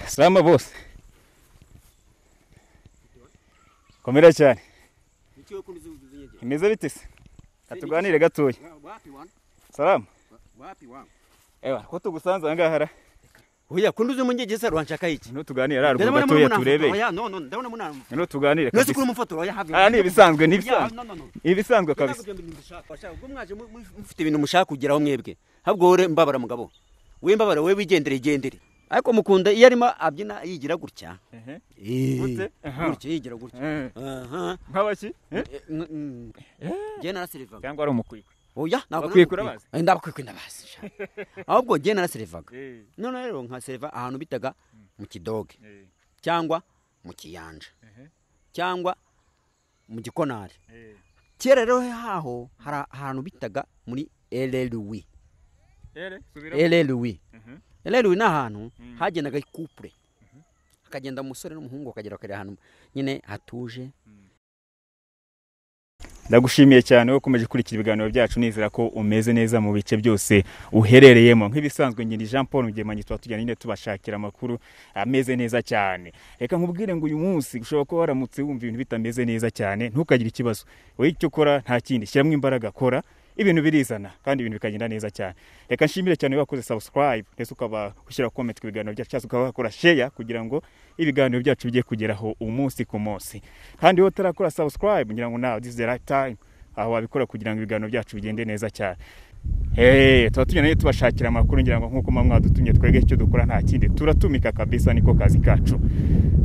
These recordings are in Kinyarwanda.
Salama bose. Komera cyane. Imeze bite se? Atuganire gatoya. Salama. Wapi wangu? Ewa, ko tugusanze angahara. Oya kunduze munjegesa rwanshaka iki? No tuganire ararwo gatoya turebe. Oya no ndabona muna. No tuganire kabisa. Nose kuri mufoto oya hafi. Ni ibisanzwe ni ibisanzwe. Ibisanzwe kabisa. Ubwo mwaje mufite ibintu mushaka kugeraho mwebwe. Habwo ore mbabara mugabo. We mbabara we wigendere. Ariko mukunda iyo arimo abyina yigira gutya. Gute? Gutya yigira gutya. Nkabaki? Je narasirivaga. Cyangwa ari umukwikwe. Oya nakwikura bazi. Ndabakwikwe ndabazi. Ahubwo je narasirivaga. None rero nka seriva ahantu bitaga mu kidoge. Cyangwa mu kiyanja. Cyangwa mu gikonari. Kera rero haho hari ahantu bitaga muri LLW. LLW. LLW na ahantu hagendaga couple. Akagenda umusore n'umuhungu akagera kare ahantu nyine hatuje. Ndagushimiye cyane wo kumeje kurikira ibiganiro byacu nizera ko umeze neza mu bice byose uherereyemo nk'ibisanzwe ngindi Jean Paul Mugemanyi twatujyana nyine tubashakira amakuru ameze neza cyane. Reka nkubwire ngo uyu munsi ushobora ko waramutse wumva ibintu bitameze neza cyane ntukagire ikibazo. Wowe icyo ukora nta kindi shyiramo imbaraga kora ibintu birizana kandi ibintu bikagenda neza cyane. Reka nshimire cyane wakoze subscribe ndetse ukaba ushyira comment ku biganiro byacu cyangwa ukaba wakora share kugira ngo ibiganiro byacu bijye kugeraho umunsi ku munsi. Kandi wowe utarakora subscribe ngira ngo now this is the right time aho wabikora kugira ngo ibiganiro byacu bigende neza cyane. Twatujyana tubashakira amakuru ngira ngo nkuko mwadutumye twege icyo dukora nta kindi turatumika kabisa niko kazi kacu.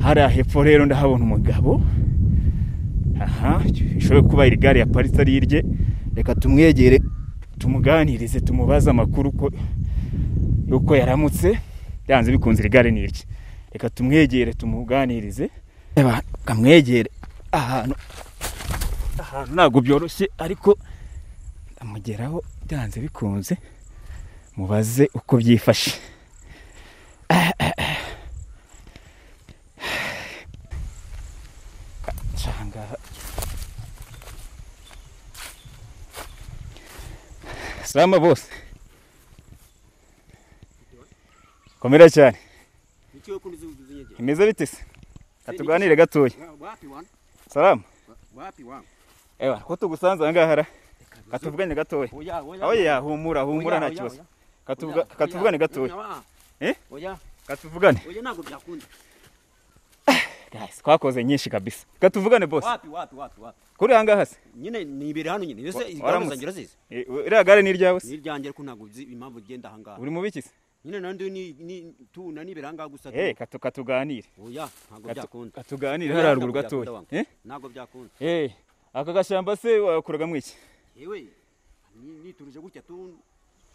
Hari hepfo rero ndahabona umugabo. Ishobora kuba iri gare ya Paris ari irye. Reka tumwegere tumuganirize tumubaza amakuru uko yaramutse yanze bikunze iri gare nirye. Reka tumwegere tumuganirize. Kamwegere ahantu ntago byoroshye ariko amugeraho byanze bikunze mubaze uko byifashe. Cyangwa Salama bose. Komera cyane. Imeze bite se? Atuganire gatoya. Wapi wangu? Salama. Wapi wangu? Ewa, ko tugusanze angahara. Katuvugane gatoya. Oya, humura nta kibazo. Katuvugane gatoya. Oya. Katuvugane. Oya ntago byakunda. Guys, kwakoze nyinshi kabisa. Katuvugane boss. Wapi. Kuri angaha se? Nyine ni ibere hano nyine. Yose igaruza ngira zize. Iriya gare ni ryawe se? Ni ryanjye ariko ntago impamvu genda ahangaha. Uri mubiki se? Nyine nandi ni tu nani beranga gusa. Katuganire. Oya, ntago byakunda. Katuganire hararuguru gatoya. Ntago byakunda. Aka gashamba se wakuraga mwiki? Yewe. Nituruje gutya tu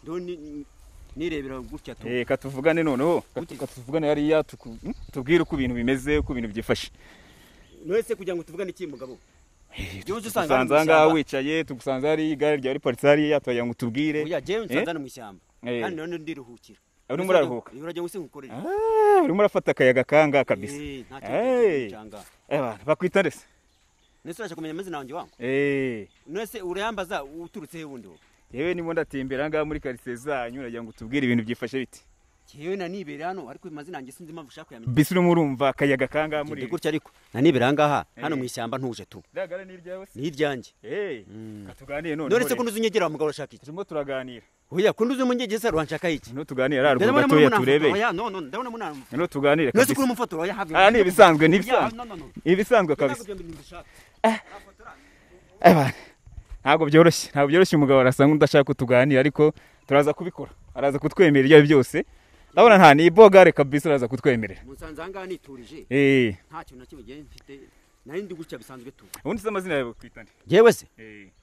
ndoni nirebera gutya tu. Katuvugane noneho. Katuvugane hariya tubwire uko ibintu bimeze uko ibintu byifashe. Nose kugira ngo tuvugane iki mugabo? Yoje usanga ngaha wicaye tugusanze hari igare rya Ripartsari yatoya ngo tubwire. Oya je nsanzana mu ishyamba. Kandi none ndiruhukira. Uri muraruhuka? Urajya guse ngukorera. Uri murafata akayaga kanga kabisa. Bakwita ndese. Nese uraje kumenya amazina yanjye wangu? Nese urayambaza uturutse he wundi wo? Yewe nimo ndatembera ngaha muri quartier zanyu uragira ngo tubwire ibintu byifashe biti. Yewe nanibere hano ariko amazina yanjye sinzi impamvu ushaka yamenye. Bisi urumva akayaga kanga muri. Gutya ariko nanibere angaha hano mu ishyamba ntuje tu. Dagara ni ryawe se? Ni ryanjye. Katuganire none. None se kunduze unyegera mugabo urashaka iki? Turimo turaganira. Oya kunduze munjegesa rwanshaka iki? No tuganire ararwo gatoya turebe. Oya no ndabona muna. No tuganire kabisa. Nose kuri mufoto oya hafi. Ni ibisanzwe ni ibisanzwe. Ibisanzwe kabisa. Ntago byoroshye umugabo arasanga ndashaka kutuganira ariko turaza kubikora. Araza kutwemera ibyo byose. Ndabona nta ni bogare kabisa araza kutwemerera. Musanze anga niturije. Nta kintu nakimwe gihe mfite. Nari ndi gutya bisanzwe tu. Ubundi se amazina yawe kwitande? Yewe se?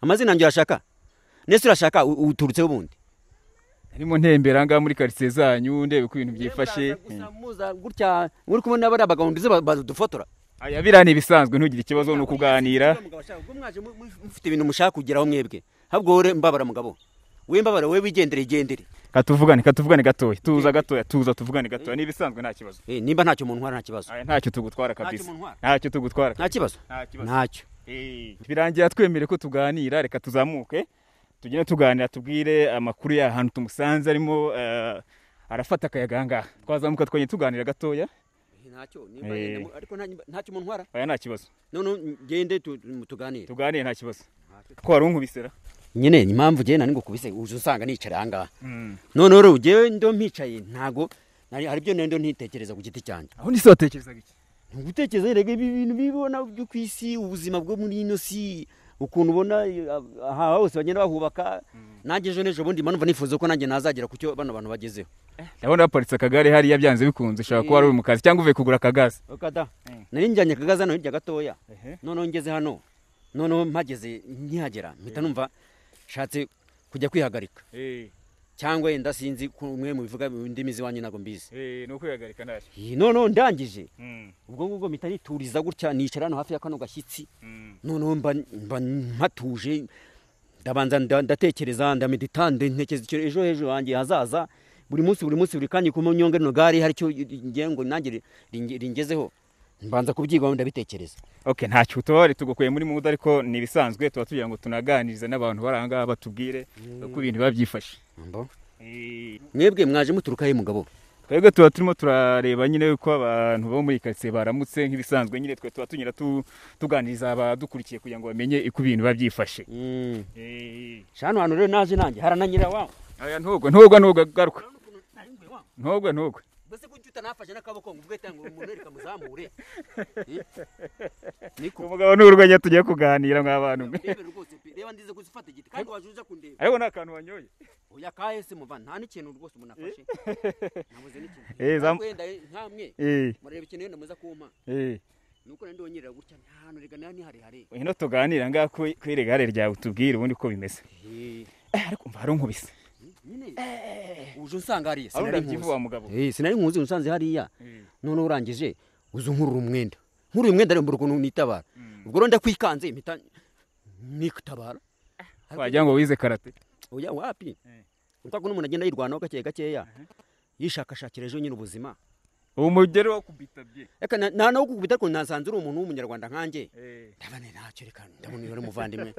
Amazina yanjye urashaka? Nese urashaka uturutse ubundi? Arimo ntembera anga muri quartier zanyu ndebe ko ibintu byifashe. Muza gutya uri kumwe n'abari abagahundize badufotora. Aya birani bisanzwe ntugire ikibazo no kuganira. Ubwo mwaje mufite ibintu mushaka kugeraho mwebwe. Habwo ore mbabara mugabo. We mbabara we wigendere. Katuvugane gatoya. Tuza tuvugane gatoya nibisanzwe nta kibazo. Nimba ntacyo umuntu ntwara nta kibazo. Ntacyo tugutwara kabisa. Ntacyo nta kibazo. Ntacyo. Birangira twemere ko tuganira reka tuzamuke. Tugene tuganira tubwire amakuru y'ahantu tumusanze arimo arafata akayaga ngaha. Twazamuka twanye tuganira gatoya. ntacyo nimba ariko ntacyo umuntu ntwara aya nta kibazo none gende tuganire nta kibazo ko wari unkubisera nyine impamvu je nani ngukubise uje usanga nicara hanga none rero ugiye ndo mpicaye ntago hari byo nendo ntitekereza ku giti cyanjye aho nise watekerezaga iki ngutekereza rege ibintu bibona byo kwisi ubuzima bwo muri ino si ukuntu ubona aha hose bagenda bahubaka nanjye ejo nejo bundi manumva nifuza ko nanjye nazagera ku cyo bano bantu bagezeho ndabona baparitse akagare hari yabyanze bikunze ushaka ko wari mu kazi cyangwa uvuye kugura akagazi okada nari njyanye akagazi hano hirya gatoya none ngeze hano none mpageze nkihagera mpita numva shatse kujya kwihagarika cyangwa yenda sinzi kumwe mu bivuga indimi ziwanyu nago mbizi no kwihagarika naje none ndangije ubwo ngubwo mpita nituriza gutya nicara hano hafi ya kano gashyitsi none mba mpatuje ndabanza ndatekereza ndameditande ntekereza ejo hanjye hazaza buri munsi buri kanya ku munyonge no gari hari cyo ngengo nanjye ringezeho mbanza kubyiga ndabitekereza okay nta cyo utore tugukuye muri muda ariko nibisanzwe tuba tugira ngo tunaganirize n'abantu baranga batubwire uko ibintu babyifashe mwebwe mwaje muturuka he mugabo twebwe tuba turimo turareba nyine uko abantu bo muri quartier baramutse nk'ibisanzwe nyine twe tuba tunyira tuganiriza abadukurikiye kugira ngo bamenye uko ibintu babyifashe shano hano rero naje nanjye harananyira wawe aya ntogwa garuka ntogwa bose kucyuta nafashe nakaboko nguvuge tango umuntu reka muzamure niko umugabo n'urwanya tugiye kuganira nk'abantu reba ndize kuzifata igiti kandi wajuja kundeba ariko nta kantu wanyoye oya kahese muva nta n'ikintu rwose umuntu afashe nabuze n'ikintu wenda nkamwe mureba ikintu yenda muza kumpa nuko nandi wonyerera gutya ntahantu rega nani hari hino tuganira ngako kwiregare ryawe utubwire ubundi uko bimeze ariko mva harunkubise uje usanga hariya sinari nkuzi unsanze hariya none urangije uzu nkurura umwenda rero ukuntu nitabara ubwo ronda kwikanze impita nikutabara wagira ngo wize karate oya wapi uko n'umuntu agenda yirwanaho gakeya yishakashakira ejo nyine ubuzima umugero wo kubitabye eka nta no kukubita ko nasanze uri umuntu w'umunyarwanda nkanjye ndabane ntacyo reka ndabona uri muvandimwe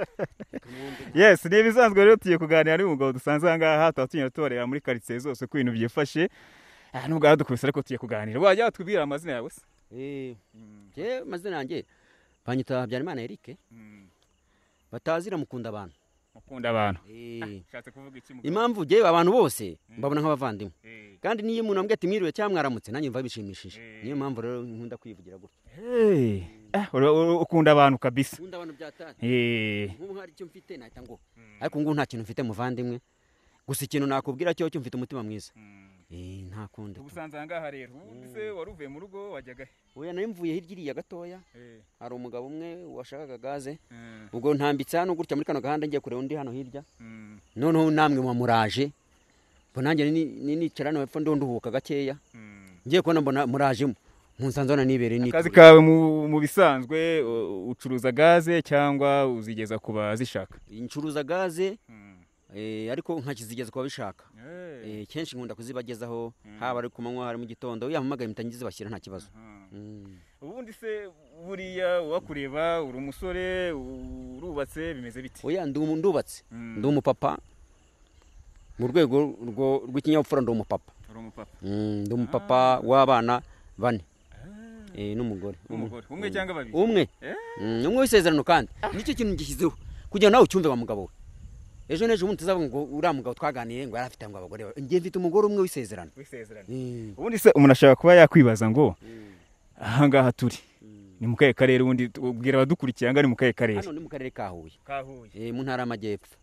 yes ni bisanzwe rero tugiye kuganira ari umugabo dusanze ahangaha tuba tubareba muri quartier zose ko ibintu byifashe nubwo dukubise ariko tugiye kuganira wajya watubwira amazina yawe se je amazina yanjye banyita Habyarimana Eric batazira mukunda abantu shatse kuvuga iki impamvu je abantu bose mbabona nk'abavandimwe kandi niyo umuntu ambwiye ati mwiriwe cyangwa mwaramutse nanjye mva bishimishije niyo mpamvu rero nkunda kwivugira gutya ukunda abantu kabisa ukunda abantu byatanye nk'ubu hari icyo mfite nahita ngo ariko ngo nta kintu mfite muvandimwe gusa ikintu nakubwira cyo mfite umutima mwiza nta kundi ubusanze ahangaha rero ubuse waruvuye mu rugo wajyaga oya nari mvuye hirya iriya gatoya hari umugabo umwe washakaga gaze ubwo ntambitse hano gutya muri kano gahanda ngiye kureba undi hano hirya noneho namwe mwamuraje bo nanjye nicara no hepfo nduhuka gakeya ngiye kubona mbona murajemo munsanzona nibereye ni akazi kawe mu bisanzwe ucuruza gaze cyangwa uzigeza kuba zishaka incuruza gaze ariko nkakizigeza kwa bishaka kenshi nkunda kuzibagezaho haba ari kumanywa hari mu gitondo yahamagaye mitangize bashyira nta kibazo ubundi se buriya wakureba uri umusore urubatse bimeze biti oya ndubatse ndi umupapa mu rwego rw'ikinyabupfura ndi umupapa ndi umupapa w'abana 4 n'umugore umwe cyangwa babiri umwe w'isezerano kandi nicyo kintu gishyizeho kugira nawe ucyumve wa mugabo we ejo nejo umuntu tuzavuga ngo uriya mugabo twaganiye ngo yarafite ngo abagore ngiye mfite umugore umwe w'isezerano ubundi se umuntu ashaka kuba yakwibaza ngo ahangaha turi ni mu kahe karere ubundi ubwira abadukurikiye ngo ari mu kahe karere hano ni mu karere ka Huye mu ntara y'Amajyepfo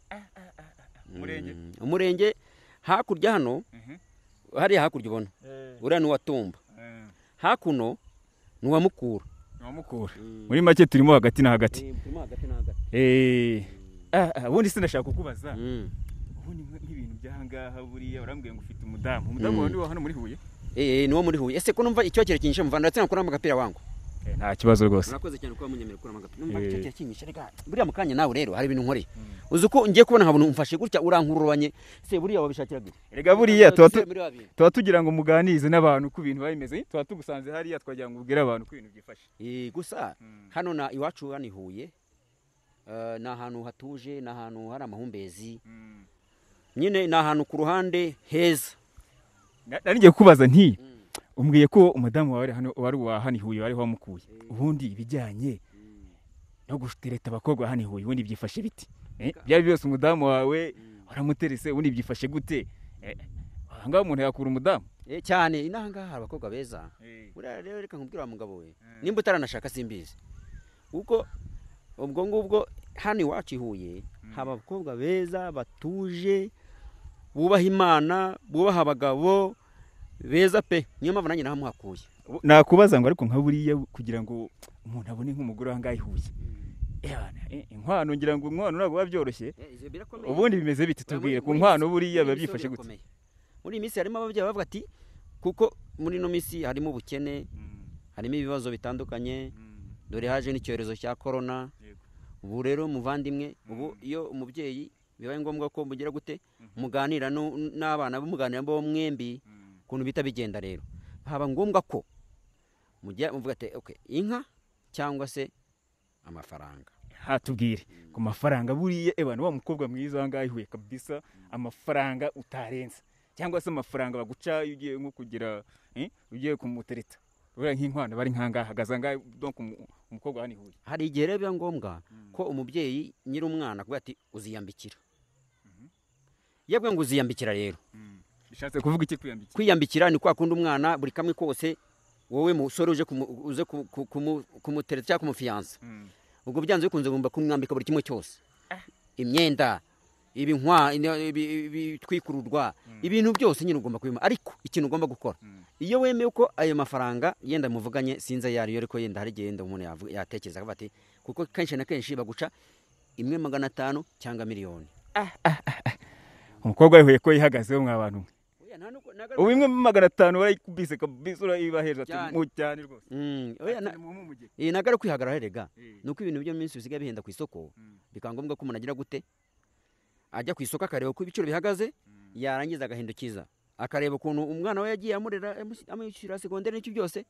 umurenge hakurya hano hariya hakurya ubona uriya ni uwatumba hakuno ni uwamukura muri make turimo hagati na hagati ubundi se ndashaka kukubaza ubundi nk'ibintu by'ahangaha buriya urambwiye ngo ufite umudamu wandi wa hano muri Huye ni wo muri Huye ese ko numva icyo kirekinyishe muvanda ndetse nakora amagapira wangu nta kibazo rwose urakoze cyane kuba munyemere kura amagapira numva icyo kirekinyishe rega buriya mukanya nawe rero hari ibintu nkoreye uzi ko ngiye kubona nkabona umfashe gutya urankurubanye se buriya wabishakira gute rega buriya tuba tugira ngo muganize n'abantu ku bintu babimeze tuba tugusanze hariya twagira ngo ubwire abantu ku bintu byifashe gusa hano na iwacu hano Huye ni ahantu hatuje ni ahantu hari amahumbezi nyine ni ahantu ku ruhande heza nari ngiye kubaza nti umbwiye ko umudamu wawe hano wari wahanihuye wari wamukuye ubundi ibijyanye no gushitereta abakobwa hanihuye ubundi byifashe biti byari byose umudamu wawe waramuterese ubundi byifashe gute ahangaha umuntu yakura umudamu cyane inahangaha hari abakobwa beza rero reka nkubwira wa mugabo we nimba utaranashaka simbizi kuko ubwo ngubwo hano iwacu ihuye haba abakobwa beza batuje bubaha Imana bubaha abagabo beza pe niyo mpamvu nanjye nahamuhakuye nakubaza ngo ariko nka buriya kugira ngo umuntu abone nk'umugore wangahe ihuye inkwano ngira ngo inkwano ntabwo babyoroshye ubundi bimeze biti tubwire ku nkwano buriya babyifashe gute muri minsi harimo ababyeyi bavuga ati kuko muri no minsi harimo ubukene harimo ibibazo bitandukanye dore haje n'icyorezo cya corona ubu rero muvandimwe ubu iyo umubyeyi bibaye ngombwa ko mugira gute muganira n'abana bumuganira bo mwembi kuntu bita bigenda rero haba ngombwa ko mujya muvuga ati okay inka cyangwa se amafaranga hatubwire ku mafaranga buriya wa mukobwa mwiza wangahe ihuye kabisa amafaranga utarenze cyangwa se amafaranga baguca ugiye nko kugira ugiye kumutereta ura nk'inkwano bari nkangaha hagaza ngahe donc umukobwa hanihuye hari igihe rero ngombwa ko umubyeyi nyiri umwana kuvuga ati uziyambikira yabwe ngo uziyambikira rero bishatse kuvuga iki kwiyambikira ni kwa kundi umwana buri kamwe kose wowe musore uze kumutereta cyangwa kumufiyansa ubwo byanze bikunze ngomba kumwambika buri kimwe cyose imyenda bitwikururwa ibintu byose nyine ugomba kubima ariko ikintu ugomba gukora iyo wemeye ko ayo mafaranga yenda muvuganye sinza yari ariko yenda hari genda umuntu yatekereza akavuga ati kuko kenshi na kenshi baguca 1,500 cyangwa miliyoni umukobwa yihuye ko yihagazeho mwabantu ubu 1,500 barayikubise kabisa urayibaheza cyane rwose nagara kwihagarara rega nuko ibintu byo minsi bisigaye bihenda ku isoko bikangombwa ko umuntu agira gute ajya ku isoko akareba ko ibiciro bihagaze yarangiza agahindukiza akareba ukuntu umwana we yagiye amurera amushyira segonderi n'icyo byose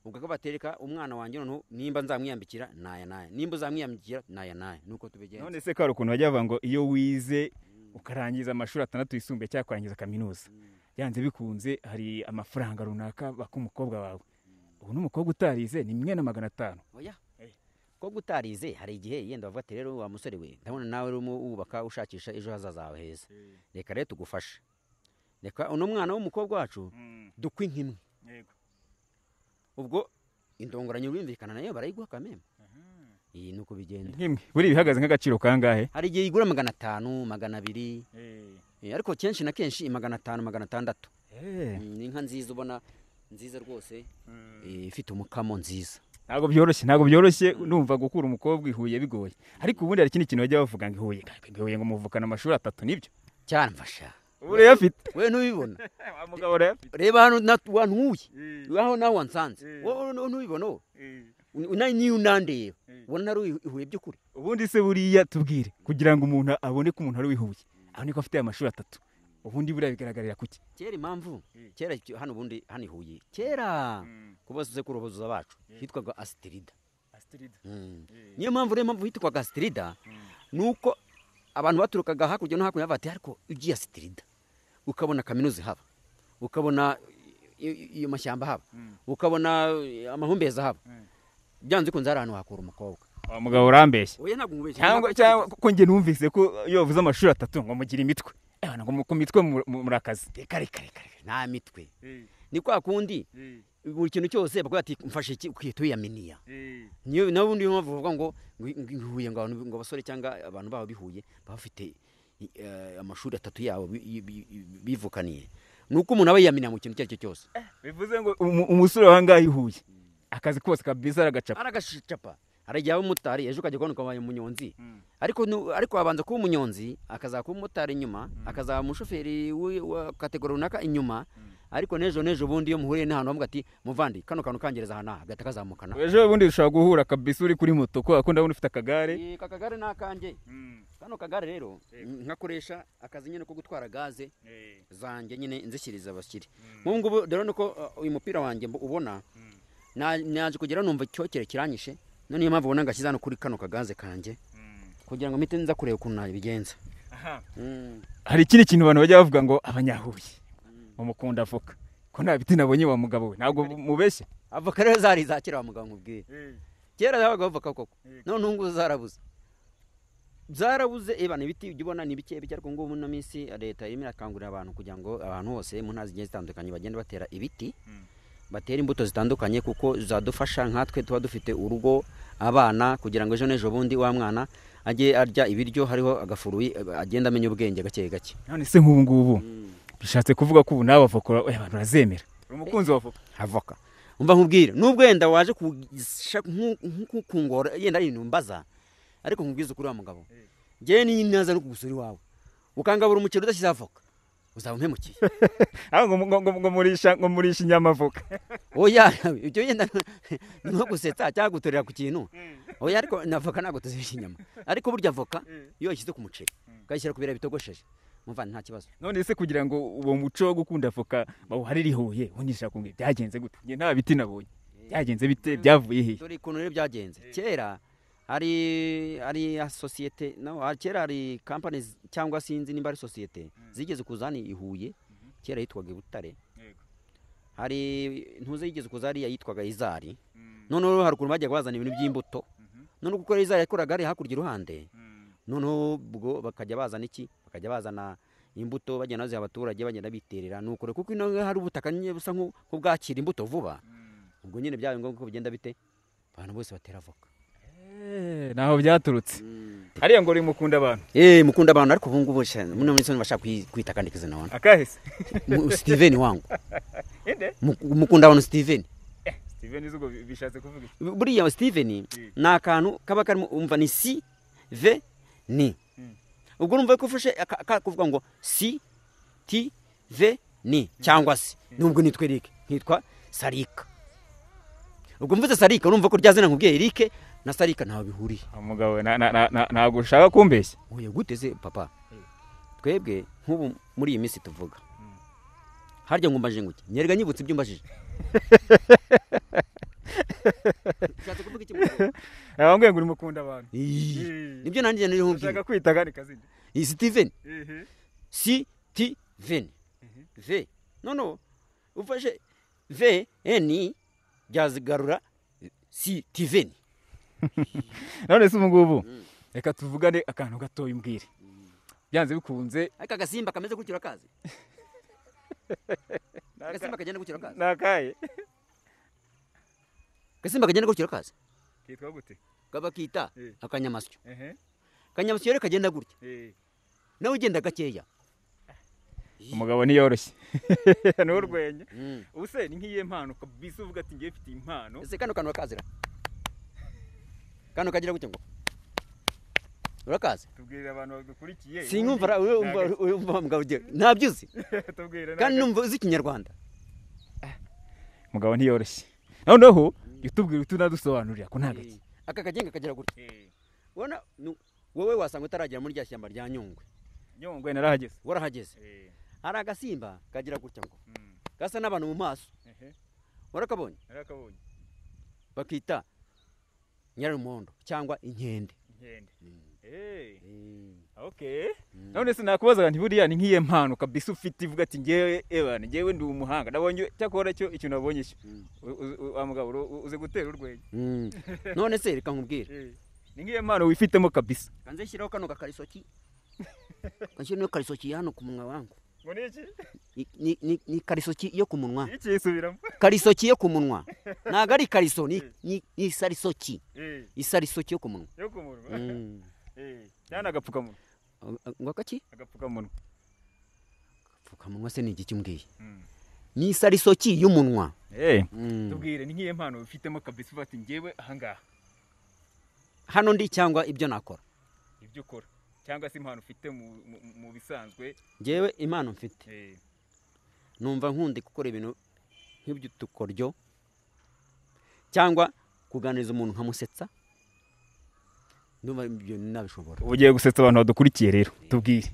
ubwo akabatereka umwana wanjye none nimba nzamwiyambikira naya nimba uzamwiyambikira naya nuko tubigenda none se karo ukuntu bajya bavuga ngo iyo wize ukarangiza amashuri 6 yisumbuye cyangwa kurangiza kaminuza yanze bikunze hari amafaranga runaka bakumukobwa wawe ubu n'umukobwa utarize ni 1,500 oya ko gutarize hari igihe yenda bavuga ati rero wa musore we ndabona nawe urimo ubaka ushakisha ejo hazaza hawe heza reka rero tugufashe reka uno mwana w'umukobwa wacu dukwi nkimwe yego ubwo indongoranyo bimvikana nayo barayiguha kameme iyi nuko bigenda nkimwe buri bihagaze nk'agaciro kangahe hari igihe igura 500 200 ariko kenshi na kenshi 500 600 ni inka nziza ubona nziza rwose ifite umukamo nziza ntabwo byoroshye numva gukura umukobwa ihuye bigoye ariko ubundi hari ikindi kintu bajya bavuga ngo ihuye ngo muvukana amashuri 3 nibyo cyane mfasha uri yafite we ntubibona umugabo rero reba hano wantuye aho naho wansanze wowe ntubibona niyo unandeye ubona ari ihuye by'ukuri ubundi se buriya tubwire kugira ngo umuntu abone ko umuntu ari wihuye abone ko afite amashuri 3 ubundi buriya bigaragarira kuki kera impamvu kera hano ubundi hano ihuye kera kubasuze kuroboza bacu hitwaga Astrida niyo mpamvu rero hitwaga Astrida nuko abantu baturukaga hakurya no hakurya bati ariko ugiye Astrida ukabona kaminuza haba ukabona iyo mashyamba haba ukabona amahumbeza haba byanze kunze ari ahantu hakura umukobwa umugabo urambeshye oya ntabwo mubeshye cyangwa ko nge numvise ko iyo bavuze amashuri 3 ngo mugira imitwe ngo ku mitwe murakazi kare nta mitwe ni kwa kundi buri kintu cyose bavuga ati mfashe iki ukihita uyaminiya niyo nawe undi bavuga ngo ihuye ngo basore cyangwa abantu babo bihuye bafite amashuri 3 yabo bivukaniye nuko umuntu aba yaminiya mu kintu cyacyo cyose bivuze ngo umusore wangahe ihuye akazi kose kabisa aragashicapa arajya umutari ejo kajya kubona ukabaye umunyonzi ariko abanza kuba umunyonzi akazakuba umutari inyuma akazaba umushoferi wa kategori runaka inyuma ariko nejo bundi yo muhuriye n'ahantu bavuga ati muvandi kano kantu kangereza hana hagati kazamukana ejo bundi ushaka guhura kabisa uri kuri moto ko akunda ufite akagare kakagare nakanje kano kagare rero nkakoresha akazi nyine ko gutwara gaze zanjye nyine nzishyiriza abashyiri ngubu rero nuko uyu mupira wanjye ubona naje kugera numva cyokere kiranyishe none iyo mpamvu ubona ngashyize hano kuri kano kagaze kanjye kugira ngo mpite nza kureba ukuntu nabigenza hari ikindi kintu abantu bajya bavuga ngo abanyahuye umukunda voka ko nta biti nabonye wa mugabo we ntabwo mubeshye. avoka rero zari zakira wa mugabo nkubwiye kera zabaga avoka koko none ubu zarabuze ebana ibiti ubona ni bike bijya ariko ngo mu minsi leta irimo irakangurira abantu kugira ngo abantu hose mu ntazi zigiye zitandukanye bagende batera ibiti batera imbuto zitandukanye kuko zadufasha nkatwe tuba dufite urugo abana kugira ngo ejo n'ejo bundi wa mwana ajye arya ibiryo hariho agafuruyi agenda amenya ubwenge gake gake. None se nk'ubu ngubu bishatse kuvuga ko ubu nawe avoka abantu bazemera umukunzi wa avoka umva nkubwire nubwo yenda waje kungora yenda ari numbaza ariko nkubwiza kuri wa mugabo ngiye ni naza no kugusura iwawe ukangabura umukero udashyize avoka uzaba umpemukiye. ngo murisha inyama avoka. Oya ibyo yenda no gusetsa cyangwa gutorera ku kintu. Oya ariko navoka ntabwo tuzirisha inyama ariko burya avoka iyo yashyize ku muceri ukayishyira ku bira bitogosheje mumva nta kibazo. None se kugira ngo uwo muco wo gukunda avoka bawuharire Huye unyisha kumwe byagenze gute? Nge nta biti nabonye byagenze bite byavuye he? Dore ikuntu rero byagenze kera ari societe no kera ari companies cyangwa sinzi nimba ari societe zigeze kuzani ihuye kera yitwaga Butare hari ntuze yigeze kuzari yitwaga izari none hari ukuntu bajya bazana ibintu by'imbuto none kuko izari yakoraga ari hakurya iruhande none ubwo bakajya bazana iki bakajya bazana imbuto bagenda nazo abaturage bagenda biterera nuko kuko ino hari ubutaka busa nk'ubwakira imbuto vuba ubwo nyine byawe ngo bigenda bite abantu bose batera avoka. Naho byaturutse hariya ngo uri mukunda abantu mukunda abantu ariko ubu ngubu muno muri soni bashaka kwita kandi kizana abantu akahise Steven wangu mukunda abantu Steven izugo bishatse kuvuga buriya Steven na akantu kaba karimo umva ni si ve ni ubwo numva ko ufashe kuvuga ngo si ti ve ni cyangwa se nubwo nitwe Eric nkitwa Sarika ubwo mvuze Sarika urumva ko ryazina nkubwiye Eric na Sarika ntaho bihuriye. Umugabo ntabwo ushaka kumbeshya. Oya guteze papa twebwe nk'ubu muri iyi minsi tuvuga harya ngumbaje nguki nyerega nyibutse ibyo mbajije. Cyatse kuvuga iki mugabo abangwe ngo uri mukunda abantu nibyo nanjye nari ho ushaka kwita kandi kazindi Steven si ti ven v no ufashe v ni byazigarura si ti ven. None se ngubu reka tuvugane akantu gatoya umbwire byanze bikunze aka gasimba kameze gutyo rakazi gasimba kagenda gutyo rakazi nakaye gasimba kagenda gutyo rakazi kitwa gute kabakita akanyamasyo kanyamasyo reka kagenda gutyo nawe ugenda gakeya umugabo ni yoroshye n'urwenya ubuse ni nkiye impano kabisa uvuga ati ngiye mfite impano ese kano kantu kazira kano kagira gutyo ngo urakaze tubwirira abantu badukurikiye sinkumva umva mugabo je ntabyuzi tubwirira kandi numva uzi Kinyarwanda mugabo ntiyoroshye noneho yutubwira utunadusobanurira ko ntagaki aka kagenga kagira gutyo ubona wowe wasanga utaragera muri rya shyamba rya Nyungwe narahageze warahageze hari agasimba kagira gutyo ngo gasa n'abantu mu maso warakabonye bakita Nyirarumondo cyangwa inkende. Okay. None se nakubazaga nti buriya ni nkiye mpano kabisa ufite ivuga ati ngewe ebana ngewe ndi umuhanga nabonye cyakora cyo ikintu nabonye cyo amugabo uze gutera urwenya. None se reka nkubwire ni nkiye mpano wifitemo kabisa kanze shyiraho kano gakarisoki kanshyireho karisoki hano ku munwa wangu ngo ni ni karisoki yo ku munwa iki isubiramo karisoki yo ku munwa ntago ari kariso ni isarisoki isarisoki yo ku munwa cyane agapfukamunwa ngo kaki agapfukamunwa agapfukamunwa se ni iki cyumbwiye ni isarisoki y'umunwa tubwire ni nkiye mpano ufitemo kabisa ufata ngewe ahangaha hano ndi cyangwa ibyo nakora ibyo ukora cyangwa se impano ufite mu bisanzwe ngewe impano mfite numva nkundi gukora ibintu nk'ibyo tukoryo cyangwa kuganiriza umuntu nkamusetsa ndumva ibyo nabishobora ugiye gusetsa abantu badukurikiye rero tubwire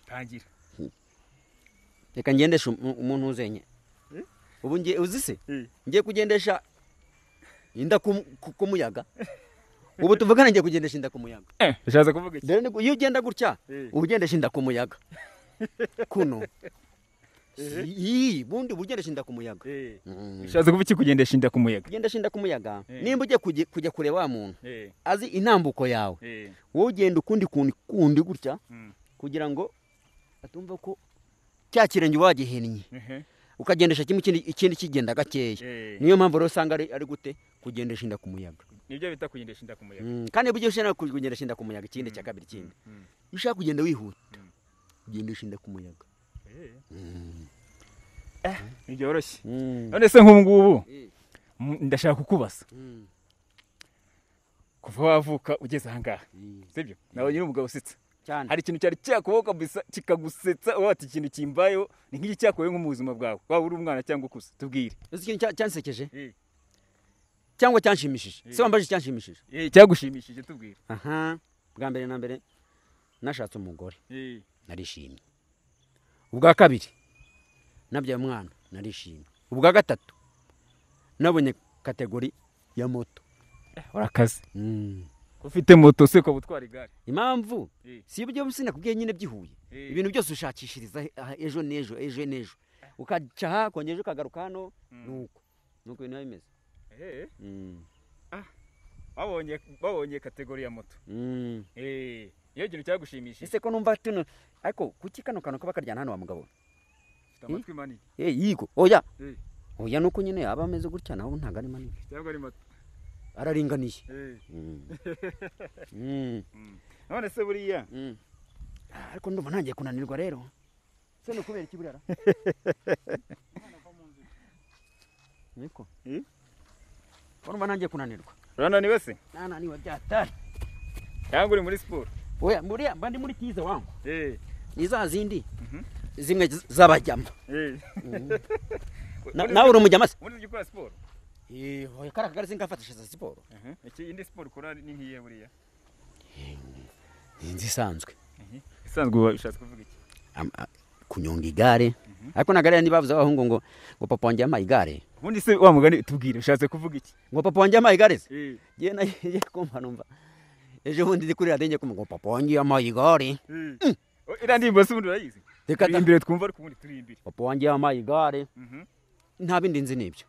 tangira reka ngendesha umuntu uzenye ubu ngiye uzise ngiye kugendesha inda ku muyaga ubu tuvugana ngiye kugendesha inda ku muyaga bishaza kuvuga iki iyo ugenda gutya ugendesha inda ku muyaga kuno bundi bugendesha inda ku muyaga. Ushatse kuvuga iki kugendesha inda ku muyaga? Kugendesha inda ku muyaga nimba ugiye kujya kureba wa muntu azi intambuko yawe, wowe ugenda kundi gutya kugira ngo atumva ko cya kirenge wagihennye, ukagendesha kimwe ikindi kigenda gakeya. Niyo mpamvu rero usanga ari gute kugendesha inda ku muyaga. Nibyo bita kugendesha inda ku muyaga. Kandi buryo ushaka kugendesha inda ku muyaga, ikindi cya kabiri kindi ushaka kugenda wihuta kugendesha inda ku muyaga. Ntibyoroshye. None se nk'ubu ngubu ndashaka kukubaza, kuva wavuka ugeze aha ngaha, sibyo? Nawe nyine umugabo usetsa cyane, hari ikintu cyari cyakubaho kabisa kikagusetsa, wati ikintu kimbayeho ni nk'iki cyakubaye nko mu buzima bwawe, waba uri umwana cyangwa ukuze? Tubwire. Uzi ikintu cyansekeje cyangwa cyanshimishije? Se wambaje cyanshimishije? Cyagushimishije, tubwire. Bwa mbere na mbere nashatse umugore, narishimye. Ubwa kabiri nabyaye umwana, narishimye. Ubwa gatatu nabonye kategori ya moto. Urakaze. Ufite moto se ko butwara igare? Impamvu si ibyo busina kubwiye nyine byihuye. Ibintu byose ushakishiriza ejo nejo ukacaha kongeje ukagaruka hano, nuko ibintu bimeze. Babonye kategori ya moto. Iyo kintu cyagushimishije. Ese ko numva tuno ariko kuki kano kaba karyana hano wa mugabo? Amatwi manini. Yigo. Oya nuko nyine aba ameze gutya naho ntago ari manini. Cyangwa ari mato. Araringaniye. None se buriya ariko ndumva ntangiye kunanirwa rero. Se no kubera iki burara? Niko. Ndumva ntangiye kunanirwa. Urananiwe se? Nananiwe byatari. Cyangwa uri muri siporo? Oya buriya mbandi muri tiza wangu. Niza zindi. Zimwe zabajyama. Nawe uri umujyama se? Ubundi ugikora siporo? Oya karakagari singafatisha siporo. Iki indi siporo ukora ni nkiye buriya? Isanzwe. Isanzwe ushatse kuvuga iki? Kunyonga igare. Ariko nagare nibavuze abahungu ngo papa wanjye yamaye igare. Ubundi se wa mugani tubwire ushatse kuvuga iki? Ngo papa wanjye yamaye igare se? Je naye kumva numva. Ejo bundi ndi kuri radenge ngo papa wanjye yamaye igare. Ira ndimbo se ubundi urayizi? Reka imbere twumva ariko ubundi turi imbere. Papa wanjye yamaye igare. Nta bindi nzi nibyo.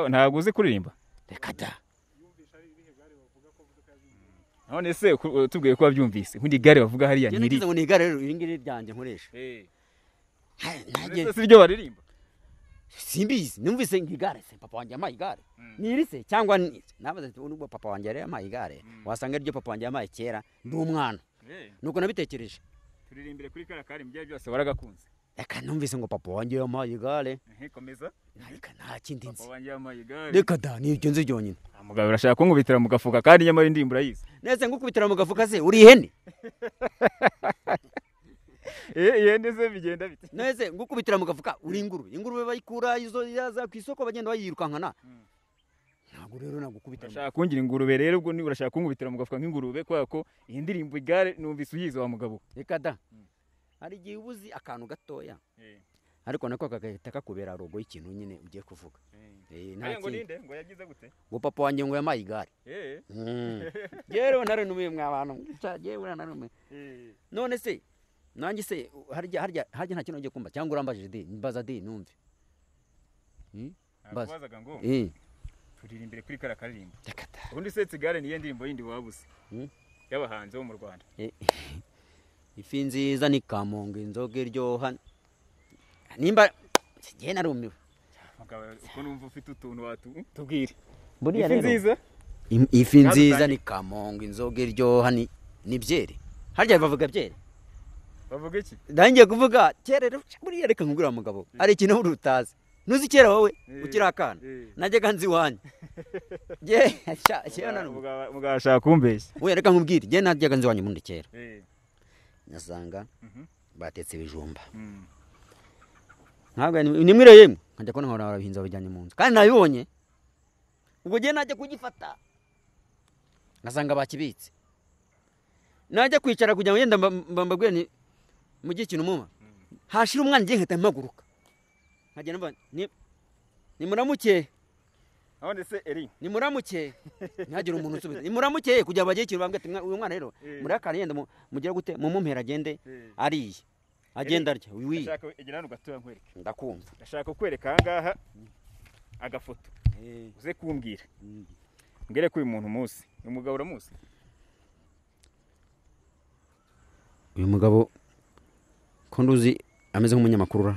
Ntabwo uzi kuririmba? Reka da. None se tubwiye ko wabyumvise, nkundi igare bavuga hariya niri. Ngize ngo ni igare rero iringiri ryanjye nkoresha. Nage. Se byo baririmba? Simbizi, numvise ngigare se papa wanjye yamaye igare. Niri se cyangwa nabaze ubu papa wanjye yamaye igare. Wasanga iryo papa wanjye yamaye kera ndi umwana. Nuko nabitekereje. Turirimbire kuri karakari mbye byose waragakunze. Reka numvise ngo papa wanjye yamaye igare. Komeza. Reka nta kindi nzi. Papa wanjye yamaye igare. Reka da ni ibyo nzi byonyine. Mugabo urashaka ko ngubitira mu gafuka kandi nyamara indirimbo urayizi. Nese ngukubitira mu gafuka se uri ihene? Ihene se bigenda bite? Nese ngukubitira mu gafuka uri ingurube bayikura izo yaza ku isoko bagenda bayirukankana. Ntabwo rero nagukubitira. Urashaka kungira ingurube rero ubwo ni urashaka kungubitira mu gafuka nk'ingurube kwa ko iyi ndirimbo igare numvise uyizi wa mugabo. Reka da. Hari gihe ubuzi akantu gatoya. Ariko nako kagahita kakubera rogo y'ikintu nyine ugiye kuvuga. Ngo ninde ngo yagize gute? Ngo papa wanjye ngo yamaye igare. Rero naranumiye mwabantu. Yewe naranumiye. None se nanjye se harya nta kintu ngiye kumva cyangwa urambajije de mbaza de numve. Bazaga ngo turirimbire kuri karakaririmbo. Ubundi se igare niye ndirimbo yindi wabuze y'abahanzi bo mu Rwanda. Ifi nziza ni kamonga inzoga iryoha. Nimba je narumiwe. Uko numva ufite utuntu watu tubwire. Ifi nziza? Ifi nziza ni kamonga inzoga iryoha ni byere. Harya bavuga byere? Bavuga iki? Ndangiye kuvuga kera rero buriya reka nkubwira mugabo. Ari ikintu urutazi. Nuzi kera wowe ukirakana. Najyaga nzi wanye. Je mugabo ashaka kumbeshya. Oya reka nkubwire je najyaga nzi wanye mundi kera. Nasanga batetse ibijumba. Ntabwo nimwire yemwe nkajya kubona nkora abahinza bajyanye mu nzu kandi nabibonye ubwo je najya kugifata ngasanga bakibitse najya kwicara kugira ngo yenda mbabwiye ni mu gihe kintu muma hashira umwana ngiye nkata mpaguruka nkajya namba ni muramuke none se eri ni muramuke ntagira umuntu usubiza ni muramuke kugira bagiye kintu bambwe ati uyu mwana rero muri akana yenda mugira gute mu mumpera agende ariye agenda arya wi ndashaka egera hano gatoya nkwereke ndakumva ndashaka kukwereka ahangaha agafoto uze kumbwira mbwire ko uyu muntu muzi uyu mugabo uramuzi uyu mugabo ko nduzi ameze nk'umunyamakuru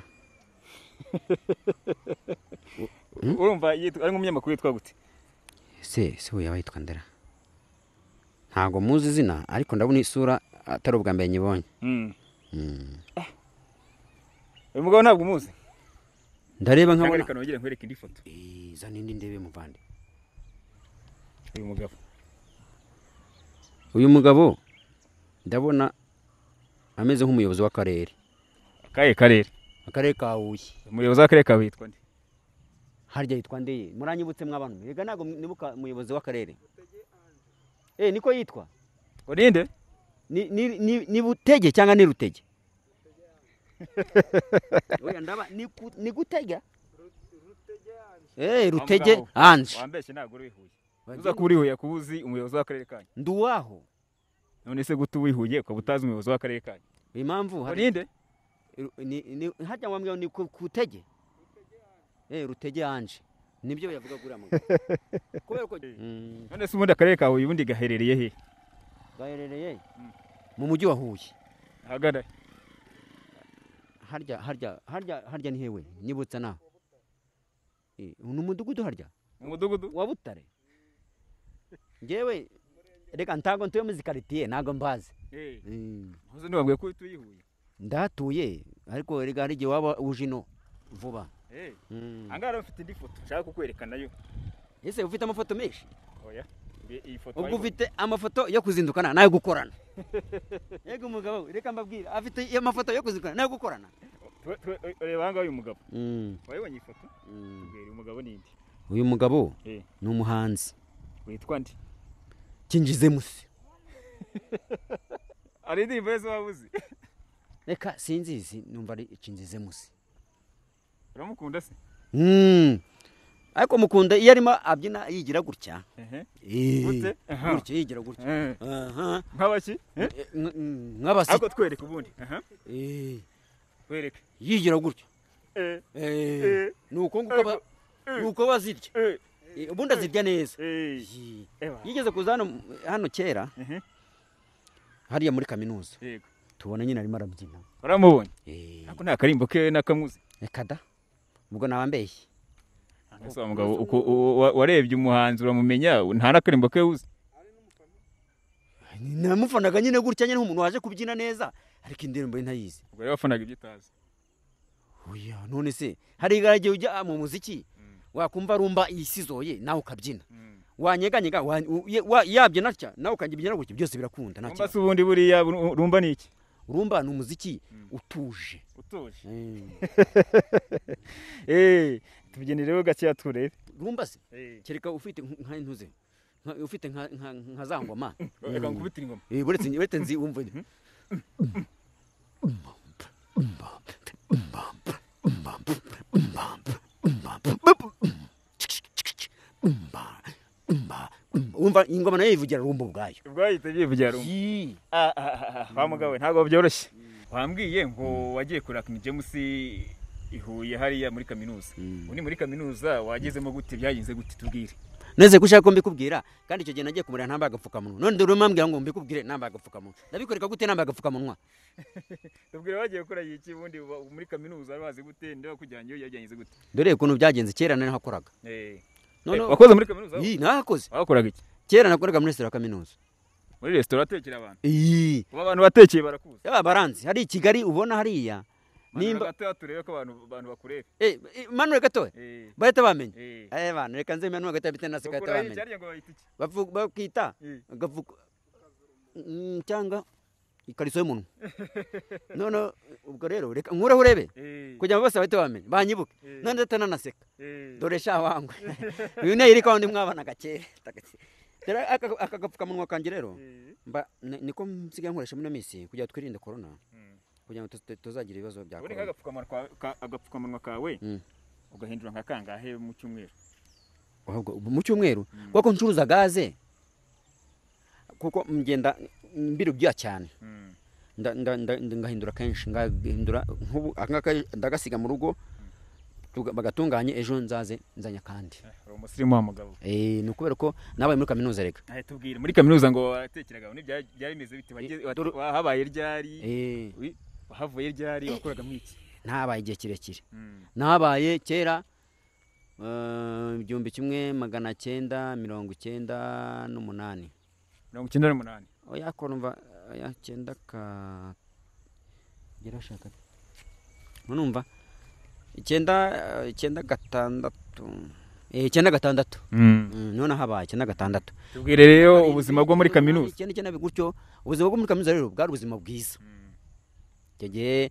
urumva ari nk'umunyamakuru witwa gute se we yaba yitwa ndera ntago muzi izina ariko ndabona isura atari ubwa mbere nyibonye uyu mugabo ntabwo umuzi ndareba nkabona reka nongere nkwereke indi foto za nindi ndebe muvande uyu mugabo ndabona ameze nk'umuyobozi w'akarere akarere ka Huye umuyobozi w'akarere ka Huye yitwa nde harya yitwa nde muranyibutse mw'abantu rega nago nibuka umuyobozi w'akarere niko yitwa ngo ninde ni Butege cyangwa ni Rutege oya ndaba ni Gutega Rutege Anje wambeshye ntago uri Huye uza kuri Huye kubuzi umuyobozi w'akarere kanyu nduwaho none se gutu wihuye ko butazi umuyobozi w'akarere kanyu impamvu hari ninde ni hajya wambwiye ni Kutege Rutege Anje nibyo yavuga kuri amaguru kubera ko none se ubundi akarere ka Huye ubundi gaherereye he gaherereye mu mujyi wa Huye hagara harya ni hewe nyibutsa naho ni umudugudu harya umudugudu wa Butare ngewe reka ntago ntuye muri quartier nago mbaze uzi niwabwiye ko tuyihuye ndatuye ariko rega hari gihe waba ujino vuba angara ufite indi foto nshaka kukwerekana yo ese ufite amafoto menshi oya iyi foto ubwo ufite amafoto yo kuzindukana nayo gukorana yego umugabo reka mbabwira afite amafoto yo kuzindukana nayo gukorana reba hanga uyu mugabo wayibonye ifoto uyu mugabo ninde uyu mugabo ni umuhanzi witwa nde kinjize musi ari indirimbo yose wabuze reka sinzizi numva ari kinjize musi uramukunda se ariko mukunda iyo arimo abyina yigira gutya gute gutya yigira gutya nk'abaki nk'abasi ariko twereke ubundi twereke yigira gutya nuko bazirya ubundi azirya neza yigeze kuza hano kera hariya muri kaminuza tubona nyine arimo arabyina uramubonye ariko nta karimbo ke nakamuzi reka da ubwo nabambeshye ese wa mugabo warebye umuhanzi uramumenya nta nakarimbo ke uzi namufanaga nyine gutya nyine nk'umuntu waje kubyina neza ariko indirimbo ntayizi ubwo rero wafanaga ibyo utazi oya none se hari igihe ujya mu muziki wakumva rumba isizoye nawe ukabyina wanyeganyega yabyina atya nawe ukabyina gutya byose birakunda nta kibazo ubundi buriya rumba ni iki rumba ni umuziki utuje tubigenere rero gake turebe rumba se kereka ufite nka intuze ufite nka za ngoma reka nkubitire ingoma buretse nzi wumva umva ingoma nayo yivugira rumba ubwayo yivugira rumba wa mugabo ntabwo byoroshye wambwiye ngo wagiye kuraka ni James ihuye hariya muri kaminuza uni muri kaminuza wagezemo gute byagenze gute tubwire neze gushaka ko mbikubwira kandi icyo gihe nagiye kumurira ntambaye agapfukamunwa none nduru mambwira ngo mbikubwire ntambaye agapfukamunwa ndabikoreka gute ntambaye agapfukamunwa tubwire wagiye gukora iki bundi muri kaminuza bazi gute ndeba kujyanye yo yagenze gute dore ukuntu byagenze kera nari hakoraga none wakoze muri kaminuza nakoze wakoraga iki kera nakoraga muri restaurant kaminuza muri restaurant atekera abantu abantu batekeye barakuza baranzi hari Kigali ubona hariya nimba turebe ko abantu bakurebe manure gato bahita bamenye bana reka nze manure gato bite nasi bahita bamenye bakita gavuka cyangwa ikariso y'umuntu none ubwo rero reka nkure urebe kugira ngo bose bahita bamenye banyibuke nande atananaseka dore sha wangwe uyu ne iri kandi mwabana gakera akagapfukamunwa kanje rero niko nsigaye nkoresha muri misi kugira twirinde corona kugira ngo tuzagira ibibazo bya corona agapfukamunwa kawe ugahindura nka kangahe mu cyumweru ahubwo mu cyumweru kuko ncuruza gaze kuko ngenda mbirubya cyane ngahindura kenshi ngahindura nk'ubu ndagasiga mu rugo bagatunganye ejo nzaze nzanya kandi umusirimu wa mugabo ni ukubera ko nabaye muri kaminuza reka tubwire muri kaminuza ngo watekeraga byari bimeze bite habaye ryari wahavuye ryari wakoraga mu iki ntabaye igihe kirekire nabaye kera 1998 oya korumva ya 9 ka gerashaka numva 9 gatandatu none habaye 9 gatandatu tubwire rero ubuzima bwo muri kaminuza cyane gutyo ubuzima bwo muri kaminuza rero bwari ubuzima bwiza cyege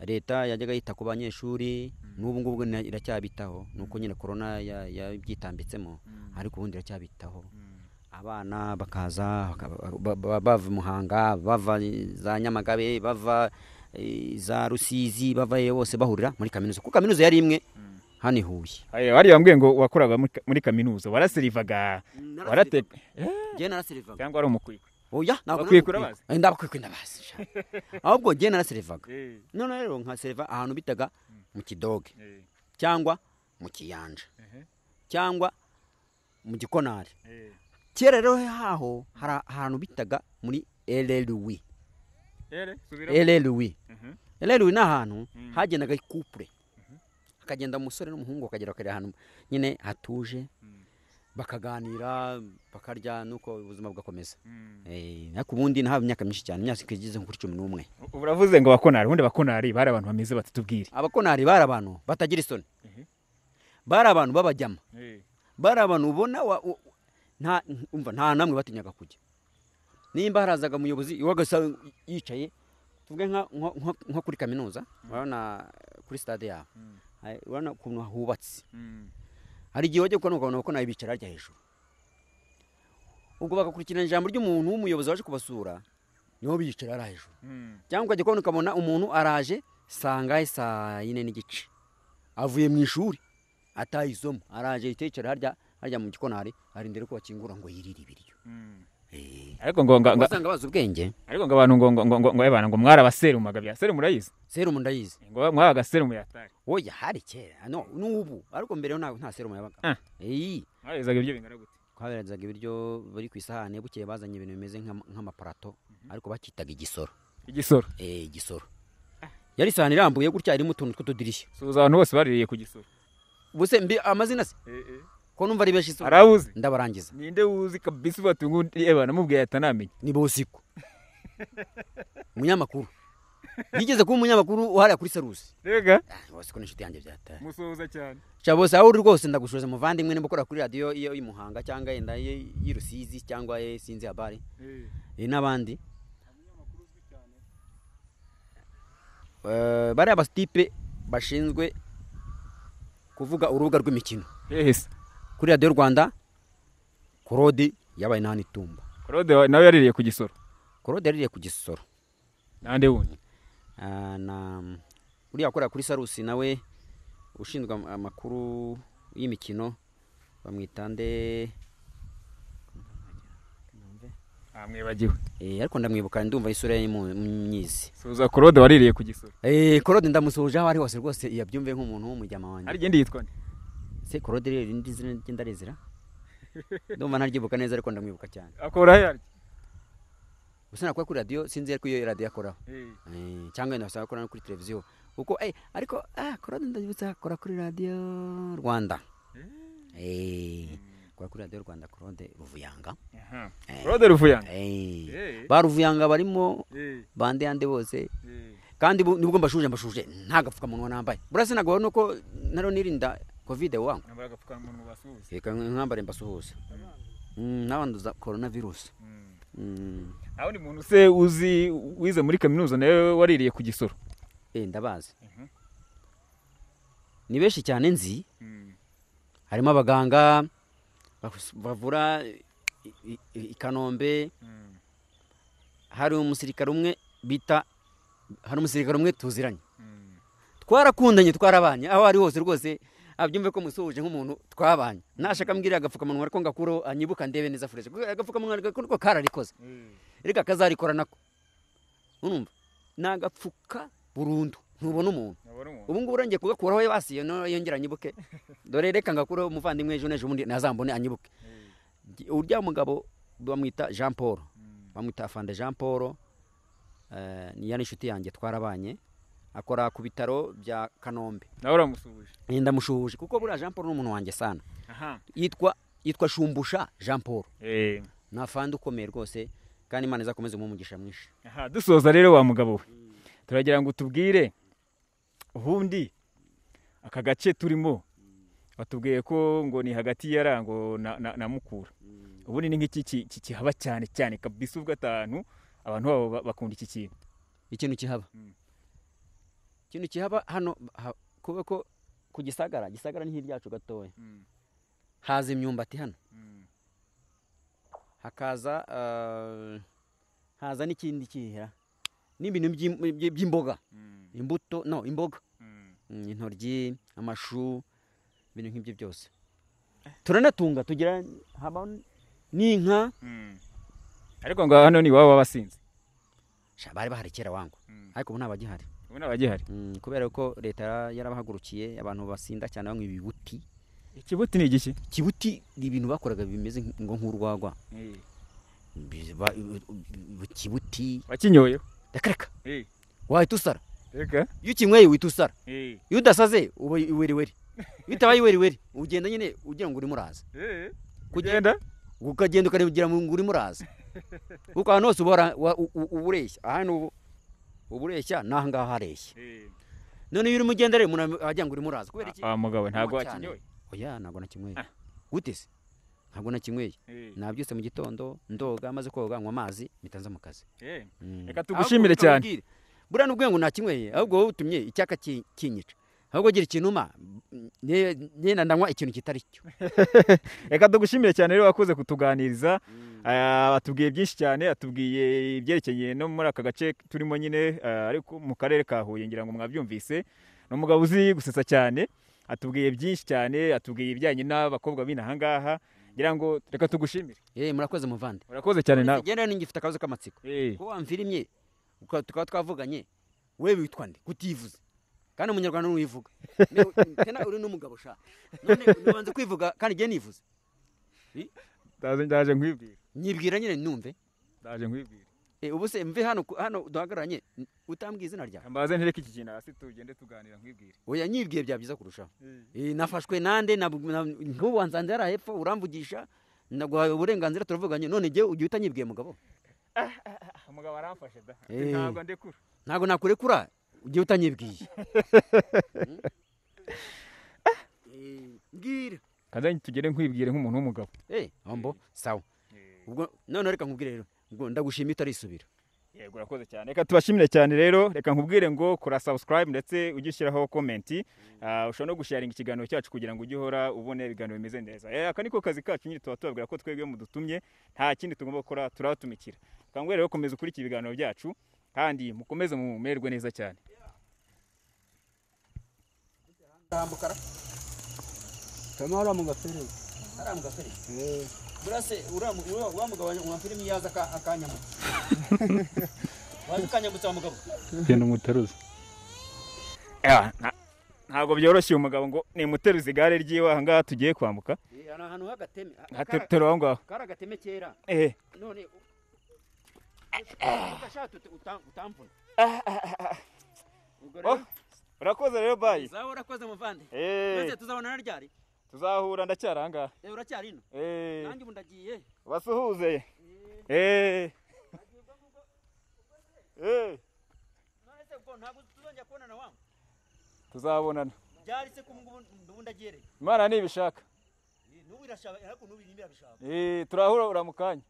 leta yajyaga yita ku banyeshuri n'ubu ngubwo iracyabitaho nuko nyine corona yabyitambitsemo ariko ubundi iracyabitaho abana bakaza bava Muhanga bava za Nyamagabe bava za Rusizi bavaye bose bahurira muri kaminuza kuko kaminuza yari imwe hani Huye wari yambwiye ngo wakoraga muri kaminuza waraserivaga warateka je naraserivaga cyangwa ari umukwiko oya nakwikura bazi ndabakwikura ndabazi ahubwo je naraserivaga none rero nka seriva ahantu bitaga mu kidoge cyangwa mu kiyanja cyangwa mu gikonari kera rero haho hari ahantu bitaga muri LLW ni ahantu hagendaga couple akagenda umusore n'umuhungu bakagera kare ahantu nyine hatuje bakaganira bakarya nuko ubuzima bugakomeza ariko ubundi nta myaka myinshi cyane imyaka ikigize nko kuri 11 uravuze ngo bakonari ubundi bakonari bari abantu bameze batubwire abakonari bari abantu batagira isoni bari abantu babajyama bari abantu ubona nta namwe batinyaga kujya nimba harazaga umuyobozi iwagasa yicaye tuvuge nko kuri kaminuza urabona kuri stade ya urabona ukuntu hubatse hari igihe wajya kubona ko nayo bicara harya hejuru ubwo bagakurikirana ijambo ry'umuntu w'umuyobozi waje kubasura niho bicara ari hejuru cyangwa ukajya kubona ukabona umuntu araje saa 4:30 avuye mu ishuri atayisomo araje yicara harya mu gikonari arindire ko bakingura ngo yirire ibiryo ariko ngo basanga bazi ubwenge ariko ngo abantu ngo yabana ngo mwarabaserumaga bya serumu murayizi serumu ndayizi ngo mwabaga serumu yatari oya hari kera no nubu ariko mbere nta serumu yabaga mwarezaga ibyo bingana gute kwaberezaga ibiryo bari ku isahane bukeye bazanye ibintu bimeze nk'amaparato ariko bakitaga igisoro igisoro yari isahane irambuye gutya irimo utuntu tw'utudirishya suza abantu bose baririye ku gisoro buse mbi amazina se ko numva ari beshi arabuze ndabarangiza ninde uzi kabisa batungu namubwiye atanamenye ni bosiko munyamakuru yigeze kuba umunyamakuru uhari kuri Sarusi rega bosiko n'inshuti yanjye byata musoza cyane cyabose aho uri rwose ndagushoza muvandimwe nimba ukora kuri radio iyo y'Imuhanga cyangwa yenda y'Irusizi cyangwa sinzi habari n'abandi bari abatipe bashinzwe kuvuga urubuga rw'imikino kuri radio Rwanda Korode yabaye nani tumba Korode nawe yaririye ku gisoro Korode yaririye ku gisoro nande wundi na uri akora kuri Sarusi nawe ushinzwe amakuru y'imikino bamwitande amwibagiwe ariko ndamwibuka ndumva isura y'imyizi suza Korode waririye ku gisoro Korode ndamusoje aho ari hose rwose yabyumve nk'umuntu w'umujyama wanjye ari gende yitwa se Korode rero indi zina ndarezera ndumva ntaryibuka neza ariko ndamwibuka cyane akora yari gusa nakora kuri radio sinzi ariko iyo radio akora cyangwa ndasaba akora kuri televiziyo uko ariko Korode ndabitsa akora kuri radio Rwanda kwa kuri radio Rwanda Korode Ruvuyanga Korode Ruvuyanga ba Ruvuyanga barimo bande yande bose kandi nibwo mbashuje ntagapfuka munwa nambaye burase nagabo nuko naro nirinda covid wangu nabagapfuka munwa basuhuza reka nkambare mbasuhuza nabanduza coronavirus aho ni muntu se uzi wize muri kaminuza nawe waririye ku gisoro ndabazi ni beshi cyane nzi harimo abaganga bavura ikanombe hari umusirikare umwe bita hari umusirikare umwe tuziranye twarakundanye twarabanye aho ari hose rwose abyumve ko musoje nk'umuntu twabanye nashaka mbwira agapfuka munwa ariko ngakuro anyibuka ndebe neza fureje agapfuka munwa ariko kararikoze reka kazarikora nako urumva nagapfuka burundu ntubona umuntu ubu ngubu urangiye kugakuraho basiye no yongera anyibuke dore reka ngakuraho umuvandimwe ejo n'ejo bundi nazambone anyibuke urya mugabo bamwita Jean Paul bamwita Afande Jean Paul ni yani inshuti yanjye twarabanye akora ku bitaro bya Kanombe nawe uramusuhuje ndamushuhuje kuko buriya Jean Paul n'umuntu wanjye sana yitwa Shumbusha Jean Paul na Afande ukomeye rwose kandi Imana izakomeze umugisha mwinshi dusoza rero wa mugabo we turagira ngo tubwire ubundi aka gace turimo batubwiye ko ngo ni hagati yarango na Mukura ubundi ni nk'iki kihaba cyane cyane kabisa ubwo atanu abantu babo bakunda iki kintu ikintu kihaba hano kuba ko ku gisagara ni hiryacu gatoya haza imyumbati hano haza n'ikindi kihera n'ibintu by'imboga imbuto no imboga intoryi amashu ibintu nk'ibyo byose turanatunga tugira haba n'inka ariko ngo hano ni waba basinze bari bahari kera wangu ariko ubu ntabagihari kubera ko leta yarabahagurukiye abantu basinda cyane bamwe ibibuti ikibuti ni igiki kibuti ni ibintu bakoraga bimeze ngo nk'urwagwa kibuti wakinyoye reka wahita usara reka iyo ukinyweye wihita usara iyo udasaze uba iweriweri iyo utabaye iweriweri ugenda nyine ugira ngo urimo uraza ukagenda ukagira ngo urimo uraza kuko ahantu hose ubureshya ahantu ubureshya n'aha ngaha hareshya none iyo urimo ugenda rero umuntu agira ngo urimo uraza kubera iki mugabo ntabwo wakinyoye oya ntabwo nakinyweye gute se ntabwo nakinyweye nabyose mu gitondo ndoga maze koga nywa amazi mpita mu kazi reka tugushimire cyane buriya n'ubwo ngo nakinyweye ahubwo wowe utumye icyaka kinyica ahubwo gira ikintu nyenda ndanywa ikintu kitari cyo reka tugushimire cyane rero wakoze kutuganiriza atubwiye byinshi cyane atubwiye ibyerekeye no muri aka gace turimo nyine ariko mu karere ka Huye ngira ngo mwabyumvise no mugabo uzi gusetsa cyane atubwiye byinshi cyane atubwiye ibijyanye n'abakobwa b'inaha ngaha ngira ngo reka tugushimire murakoze muvande urakoze cyane nawe genda n'ingifite akabazo k'amatsiko ko wamfirimye tukaba twavuganye wewe witwa nde kutivuze kandi umunyarwanda n'uwivuga tena uri n'umugabo sha none nibanze kwivuga kandi giye nivuze ndaje nkwibwira nyibwira nyine numve ndaje nkwibwira ubu se mve hano duhagararanye utambwiye izina ryawe mbaze ntereke iki kintu hasi tugende tuganira nkwibwira oya nyibwiye bya byiza kurushaho nafashwe nande nk'ubu wanzanze yari hepfo uramvugisha naguhaye uburenganzira turavuganye none giye ugiye utanyibwiye mugabo umugabo aramfashe da ntabwo ndekura ntabwo nakurekura ugiye utanyibwiye mbwira kandi tugere nkwibwire nk'umuntu w'umugabo ambo sawa ubwo none reka nkubwire rero ubwo ndagushimira utarisubira yego urakoze cyane reka tubashimire cyane rero reka nkubwire ngo kora subscribe ndetse ujye ushyiraho comment ushobora no gusharinga ikiganiro cyacu kugira ngo ujye uhora ubone ibiganiro bimeze neza aka niko kazi kacu nyine tuba tubabwira ko twebwe mudutumye nta kindi tugomba gukora turabatumikira kangwe rero komeza ukurikira ibiganiro byacu kandi mukomeze mumererwe neza cyane Tambukara Kamara mu gafere ara mu gafere burase wa mugabo wa filimi yaza akanyama wazi kanyambutsa wa mugabo genda umuteruza ntabwo byoroshye umugabo ngo ni muteruza igare ryiwe aha ngaha tugiye kwambuka ana ahantu hagateme hatero aho ngaho kara gateme kera none ugashaka utampuna urakoze rero bayi zawe urakoze muvande maze tuzabona ryari tuzahura ndacyari aha ngaha uracyari ino nanjye ubu ndagiye basuhuze none se ubwo ntabwo tuzongera kubonana wangu tuzabonana byari se ko ubu ndagiye Imana nibishaka n'ubu irashaka ariko n'ubu irimo irabishaka turahura uramukanya